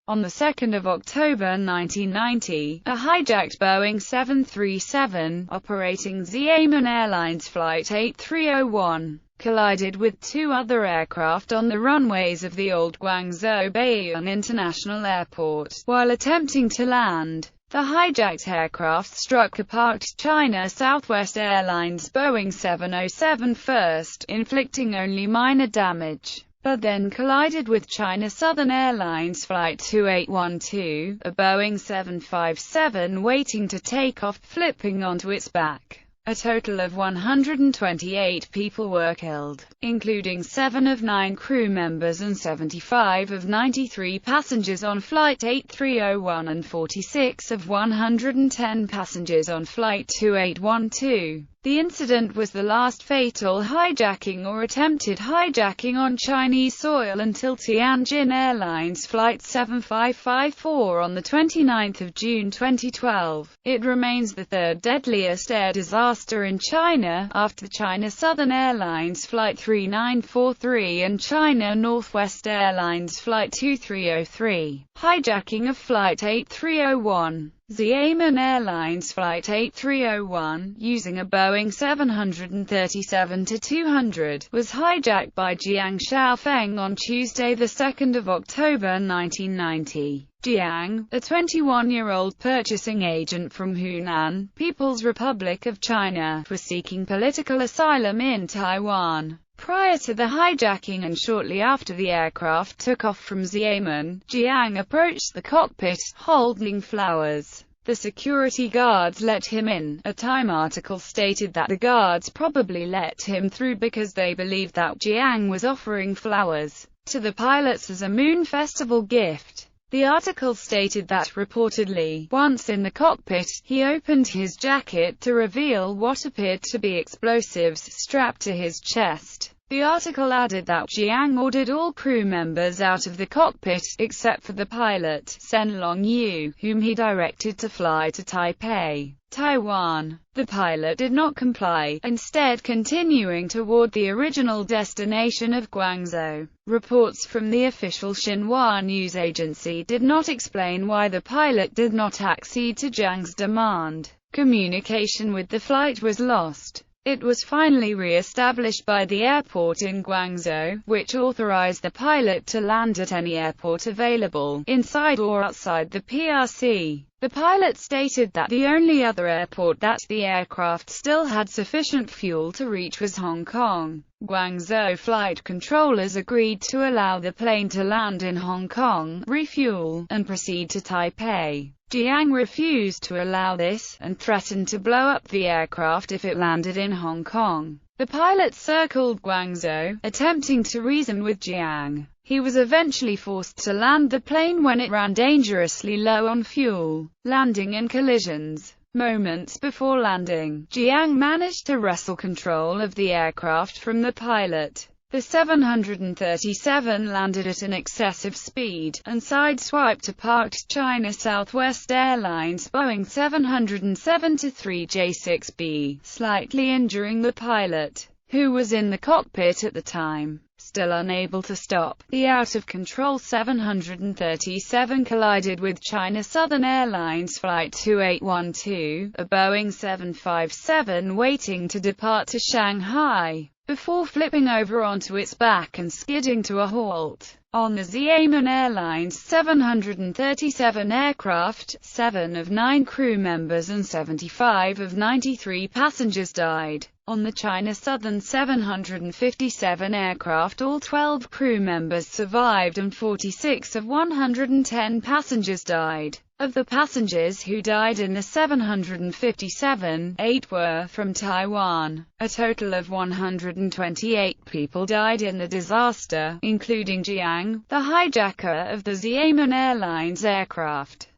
On the 2nd of October 1990, a hijacked Boeing 737, operating Xiamen Airlines Flight 8301, collided with two other aircraft on the runways of the old Guangzhou Baiyun International Airport. While attempting to land, the hijacked aircraft struck a parked China Southwest Airlines Boeing 707 first, inflicting only minor damage, but then collided with China Southern Airlines Flight 2812, a Boeing 757 waiting to take off, flipping onto its back. A total of 128 people were killed, including 7 of 9 crew members and 75 of 93 passengers on Flight 8301 and 46 of 110 passengers on Flight 2812. The incident was the last fatal hijacking or attempted hijacking on Chinese soil until Tianjin Airlines Flight 7554 on 29 June 2012. It remains the third deadliest air disaster in China, after China Southern Airlines Flight 3943 and China Northwest Airlines Flight 2303. Hijacking of Flight 8301. Xiamen Airlines Flight 8301, using a Boeing 737-200, was hijacked by Jiang Xiaofeng on Tuesday, 2 October 1990. Jiang, a 21-year-old purchasing agent from Hunan, People's Republic of China, was seeking political asylum in Taiwan. Prior to the hijacking and shortly after the aircraft took off from Xiamen, Jiang approached the cockpit, holding flowers. The security guards let him in. A Time article stated that the guards probably let him through because they believed that Jiang was offering flowers to the pilots as a Moon Festival gift. The article stated that, reportedly, once in the cockpit, he opened his jacket to reveal what appeared to be explosives strapped to his chest. The article added that Jiang ordered all crew members out of the cockpit, except for the pilot, Sen Long Yu, whom he directed to fly to Taipei, Taiwan. The pilot did not comply, instead continuing toward the original destination of Guangzhou. Reports from the official Xinhua news agency did not explain why the pilot did not accede to Jiang's demand. Communication with the flight was lost. It was finally re-established by the airport in Guangzhou, which authorized the pilot to land at any airport available, inside or outside the PRC. The pilot stated that the only other airport that the aircraft still had sufficient fuel to reach was Hong Kong. Guangzhou flight controllers agreed to allow the plane to land in Hong Kong, refuel, and proceed to Taipei. Jiang refused to allow this, and threatened to blow up the aircraft if it landed in Hong Kong. The pilot circled Guangzhou, attempting to reason with Jiang. He was eventually forced to land the plane when it ran dangerously low on fuel, landing in collisions. Moments before landing, Jiang managed to wrestle control of the aircraft from the pilot. The 737 landed at an excessive speed, and sideswiped a parked China Southwest Airlines Boeing 707-3J6B, slightly injuring the pilot, who was in the cockpit at the time. Still unable to stop, the out-of-control 737 collided with China Southern Airlines Flight 2812, a Boeing 757 waiting to depart to Shanghai, before flipping over onto its back and skidding to a halt. On the Xiamen Airlines 737 aircraft, 7 of 9 crew members and 75 of 93 passengers died. On the China Southern 757 aircraft, all 12 crew members survived and 46 of 110 passengers died. Of the passengers who died in the 757, 8 were from Taiwan. A total of 128 people died in the disaster, including Jiang, the hijacker of the Xiamen Airlines aircraft.